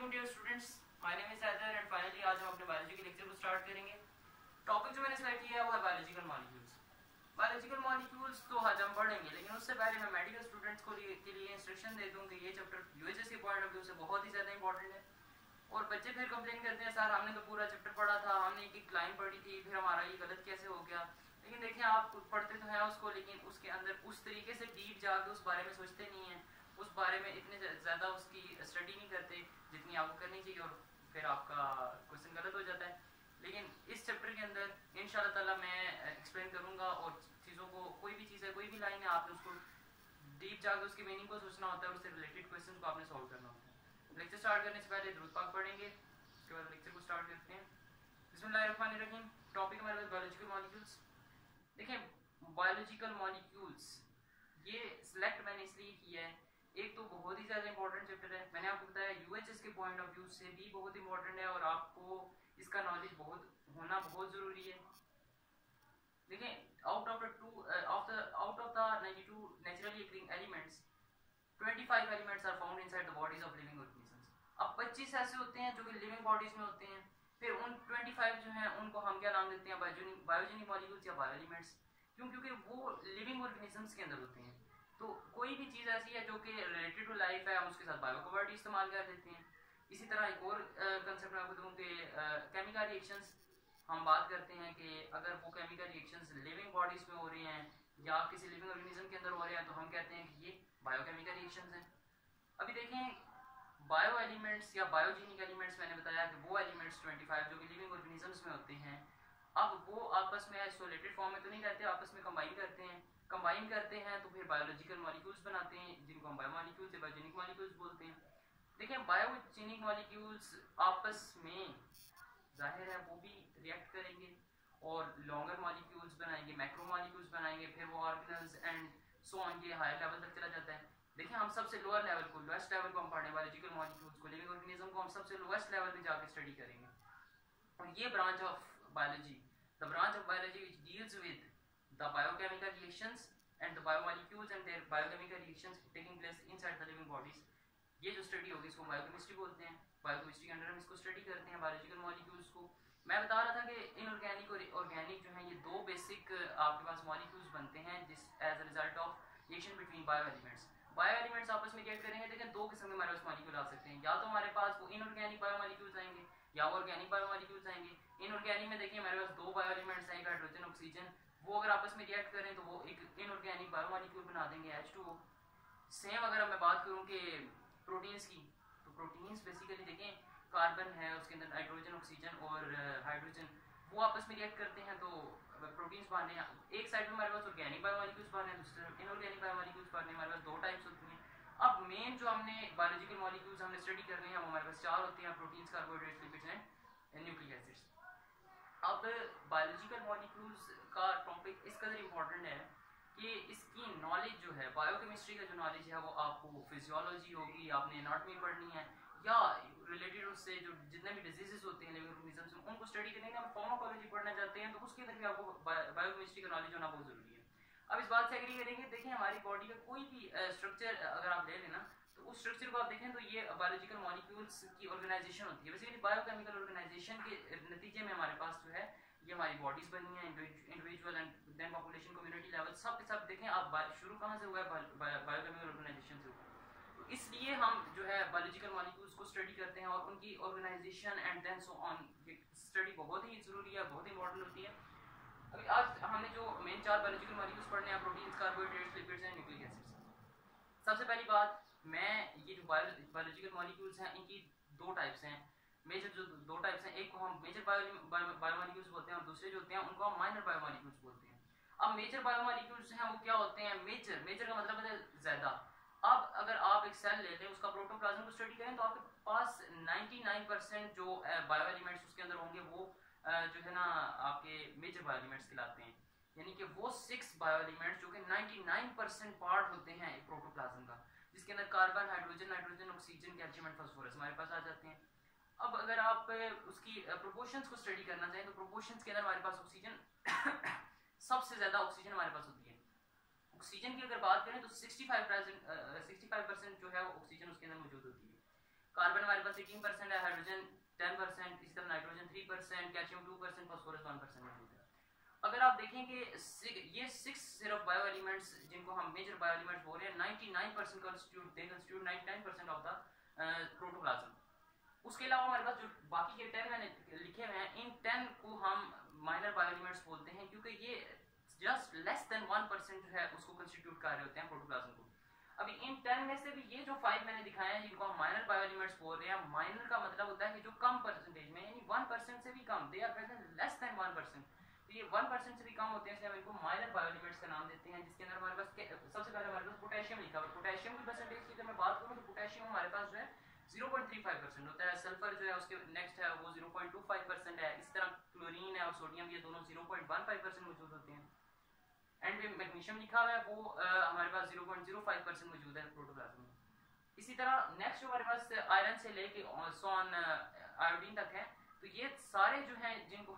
वालेकुम dear students, my name is Haider and finally आज हम अपने बायोलॉजी के लेक्चर को स्टार्ट करेंगे। टॉपिक जो मैंने सेलेक्ट किया है वो है बायोलॉजिकल मॉलिक्यूल्स। बायोलॉजिकल मॉलिक्यूल्स तो आज हम पढ़ेंगे, लेकिन उससे पहले मैं मेडिकल स्टूडेंट्स के लिए इंस्ट्रक्शन दे दूं कि ये चैप्टर यूएचएस के पॉइंट ऑफ व्यू से बहुत ही ज़्यादा इंपॉर्टेंट है। और बच्चे फिर कंप्लेन करते हैं सर हमने तो पूरा चैप्टर पढ़ा था, हमने एक लाइन पढ़ी थी, फिर हमारा ये गलत कैसे हो गया। लेकिन देखिए आप पढ़ते तो हैं उसको, लेकिन उसके अंदर उस तरीके से डीप जाके उस बारे में सोचते नहीं हैं, उस बारे में इतने ज़्यादा उसकी स्टडी नहीं करते जितनी आपको करनी चाहिए, और फिर आपका क्वेश्चन गलत हो जाता है। लेकिन इस चैप्टर के अंदर इंशाल्लाह ताला मैं एक्सप्लेन करूँगा, और चीज़ों को कोई भी चीज़ है, कोई भी लाइन है, आपने उसको डीप जाके उसके मीनिंग को सोचना होता है, उससे रिलेटेड क्वेश्चन को आपने सॉल्व करना होता है। लेक्चर स्टार्ट करने से पहले दुरूद पाक पढ़ेंगे, उसके बाद लेक्चर को स्टार्ट करते हैं। बिस्मिल्लाहिर्रहमानिर्रहीम। टॉपिक हमारे पास बायोलॉजिकल मॉलिक्यूल्स। देखें बायोलॉजिकल मॉलिक्यूल्स ये सिलेक्ट मैंने इसलिए किया है, एक तो बहुत ही ज़्यादा इंपॉर्टेंट चैप्टर है, मैंने आपको बताया यूएचएस के पॉइंट ऑफ व्यू से भी बहुत इंपॉर्टेंट है, और आपको इसका नॉलेज बहुत होना बहुत ज़रूरी है। देखें out of the 92 naturally occurring elements 25 elements are found inside the bodies of living organisms. अब 25 ऐसे होते हैं जो कि लिविंग बॉडीज में होते हैं, फिर उन 25 जो हैं उनको हम क्या नाम देते हैं, बायोजेनिक मॉलिक्यूल्स या बायो एलिमेंट्स। क्यों? क्योंकि वो लिविंग ऑर्गेनिजम्स के अंदर होते हैं। तो कोई भी चीज़ ऐसी है जो कि रिलेटेड टू लाइफ है, हम उसके साथ बायो का वर्ड इस्तेमाल कर देते हैं। इसी तरह एक और कंसेप्ट मैं आपको दूँ कि केमिकल रिएक्शंस, हम बात करते हैं कि अगर वो केमिकल रिएक्शंस लिविंग बॉडीज में हो रहे हैं या किसी लिविंग ऑर्गेनिज्म के अंदर हो रहे हैं, तो हम कहते हैं कि ये बायोकेमिकल रिएक्शंस हैं। अभी देखें बायो एलिमेंट्स या बायोजेनिक एलिमेंट्स, मैंने बताया कि वो एलिमेंट्स 25 जो कि लिविंग ऑर्गेनिजम्स में होते हैं, अब वो आपस में आइसोलेटेड फॉर्म में तो नहीं रहते, आपस में कंबाइन करते हैं तो फिर बायोलॉजिकल मॉलिक्यूल्स बनाते हैं, जिनको हम बायोमॉलिक्यूल्स या बायोजेनिक मॉलिक्यूल्स बोलते हैं। देखें बायोजेनिक मॉलिक्यूल्स आपस में जाहिर है वो भी रिएक्ट करेंगे और लॉन्गर मॉलिक्यूल्स बनाएंगे, मैक्रो मॉलिक्यूल्स बनाएंगे, फिर वो ऑर्गेनल्स एंड सो ऑन ये हायर लेवल तक चला जाता है। देखिए हम सबसे लोअर लेवल को, लोएस्ट लेवल को हम पढ़ने बायोलॉजिकल मॉलिक्यूल्स को, लिविंग ऑर्गेनिज्म को हम सबसे लोएस्ट लेवल पे जाके स्टडी करेंगे। और ये branch of biology, the branch of biology which deals with the biochemical reactions and the biomolecules and their biochemical reactions taking place inside the living bodies, ये जो स्टडी होगी इसको बायोकेमिस्ट्री बोलते हैं। बायोकेमिस्ट्री के अंडर हम इसको स्टडी करते हैं बायोलॉजिकल मॉलिक्यूल्स को। मैं बता रहा था कि इनऑर्गेनिक और ऑर्गेनिक जो है ये दो बेसिक आपके पास मॉलिक्यूल्स बनते हैं जिस as a result of reaction between bio elements. Bio elements आपस में रिएक्ट करेंगे। देखें दो किस्म के हमारे पास मॉलिक्यूल आ सकते हैं, या तो हमारे पास वो इनऑर्गेनिक बायो मॉलिक्यूल्स आएंगे या वो ऑर्गेनिक बायो मॉलिक्यूल्स आएंगे। इनऑर्गेनिक में देखिए हमारे पास दो बायो एलिमेंट्स हैं, एक हाइड्रोजन ऑक्सीजन, वो अगर आपस में रिएक्ट करें तो वो एक इनऑर्गेनिक बायो मॉलिक्यूल बना देंगे H2O। सेम अगर मैं बात करूँ कि प्रोटीन्स की, तो प्रोटीन्स बेसिकली देखें कार्बन है, उसके अंदर नाइट्रोजन ऑक्सीजन और हाइड्रोजन, वो आपस में रिएक्ट करते हैं तो प्रोटीन्स बनने हैं। एक साइड में हमारे पास ऑर्गेनिक बायोमॉलिक्यूल्स बनने हैं, दूसरी तरफ इनऑर्गेनिक बायोमॉलिक्यूल्स बनने हैं। हमारे पास दो टाइप्स होती हैं। अब मेन जो हमने बायोलॉजिकल मॉलिक्यूल्स हमने स्टडी करने हैं वो हमारे पास चार होते हैं, proteins, carbohydrates, lipids and nucleic acids. अब बायोलॉजिकल मॉलिक्यूल्स का टॉपिक इस कदर इम्पोर्टेंट है कि इसकी नॉलेज जो है, बायोकेमिस्ट्री का जो नॉलेज है वो आपको फिजियोलॉजी होगी, आपने एनाटॉमी पढ़नी है, या रिलेटेड उससे जो जितने भी डिजीजेस होते हैं लिविंग ऑर्गेनिजम्स में उनको स्टडी करेंगे। हम फार्माकोलॉजी पढ़ना चाहते हैं तो उसके अंदर भी आपको बायोकेमिस्ट्री का नॉलेज होना बहुत जरूरी है। अब इस बात से एग्री करेंगे, देखिए हमारी बॉडी का कोई भी स्ट्रक्चर अगर आप ले लेना तो उस स्ट्रक्चर को आप देखें तो ये बायोलॉजिकल मॉलिक्यूल्स की ऑर्गेनाइजेशन होती है। बेसिकली बायोकेमिकल ऑर्गेनाइजेशन के नतीजे में हमारे पास जो है ये हमारी बॉडीज बनी है, individual and then population, community level, सब के सब देखें आप शुरू कहाँ से हुआ है, बायोकेमिकल ऑर्गेनाइजेशन से हुआ। तो इसलिए हम जो है बायोलॉजिकल मॉलिक्यूल्स को स्टडी करते हैं और उनकी organisation and then so on study बहुत ही जरूरी है, बहुत इंपॉर्टेंट होती है। अभी आज हमने जो मेन चार बायोलॉजिकल मॉलिक्यूल्स पढ़ने हैं, proteins, carbohydrates, lipids and nucleic acids. सबसे पहली बात, मैं ये जो बायोलॉजिकल मॉलिक्यूल्स हैं इनकी दो टाइप्स हैं, मेजर जो दो टाइप्स हैं, एक को हम मेजर बायोमॉलिक्यूल्स बोलते हैं और दूसरे जो होते हैं उनको हम माइनर बायोमॉलिक्यूल्स बोलते हैं। अब मेजर बायोमॉलिक्यूल्स हैं वो क्या होते हैं, मेजर का मतलब है ज्यादा। अब अगर आप एक सेल लेते हैं उसका प्रोटोप्लाज्म को स्टडी करें तो आपके पास 99% जो बायो एलिमेंट्स उसके अंदर होंगे वो जो है ना आपके मेजर बायो एलिमेंट्स कहलाते हैं। यानी कि वो 6 बायो एलिमेंट्स जो कि 99% पार्ट होते हैं एक प्रोटोप्लाज्म का, जिसके अंदर carbon, hydrogen, nitrogen, oxygen, calcium and phosphorus हमारे पास आ जाते हैं। अब अगर आप उसकी प्रोपोर्शंस को स्टडी करना चाहें तो प्रोपोर्शंस के अंदर हमारे पास ऑक्सीजन सबसे ज्यादा ऑक्सीजन हमारे पास होती है। ऑक्सीजन की अगर बात करें तो 65% जो है वो ऑक्सीजन उसके अंदर मौजूद होती है। कार्बन हमारे पास 18% है, हाइड्रोजन 10%, इसी तरह नाइट्रोजन 3%, कैल्शियम 2%, फास्फोरस 1% मौजूद है। अगर आप देखें कि ये 6 सिर्फ बायो एलिमेंट्स जिनको हम मेजर बायो एलिमेंट्स बोल रहे हैं 99% कंस्टिट्यूट 99% ऑफ द प्रोटोप्लाज्म। उसके अलावा हमारे पास जो बाकी के 10 मैंने लिखे हुए हैं, इन 10 को हम माइनर बायो एलिमेंट्स बोलते हैं क्योंकि ये जस्ट लेस देन 1% जो है उसको कंस्टिट्यूट कर रहे होते हैं प्रोटोप्लाज्म को। अभी इन 10 में से भी ये जो 5 मैंने दिखाए हैं जिनको हम माइनर बायो एलिमेंट्स बोल रहे हैं, माइनर का मतलब होता है कि जो कम परसेंटेज में, यानी 1% से भी कम, they are present less than 1%, तो ये 1% से भी कम होते हैं, इसलिए हम इनको माइनर बायो एलिमेंट्स का नाम देते हैं। जिसके अंदर हमारे पास सबसे पहले हमारे पास पोटेशियम लिखा हुआ है। पोटेशियम की परसेंटेज की अगर मैं बात करूं तो पोटेशियम हमारे पास जो है 0.35% होता है। सल्फर जो है उसके नेक्स्ट है वो 0.25% है। इस तरह क्लोरीन है और सोडियम ये दोनों 0.15% मौजूद होते हैं। एंड में मैग्नीशियम लिखा हुआ है वो हमारे पास 0.05% मौजूद है प्रोटोप्लाज्म में। इसी तरह नेक्स्ट जो हमारे पास आयरन से लेके ऑन आयोडीन तक है, तो ये सारे जो हैं जिनको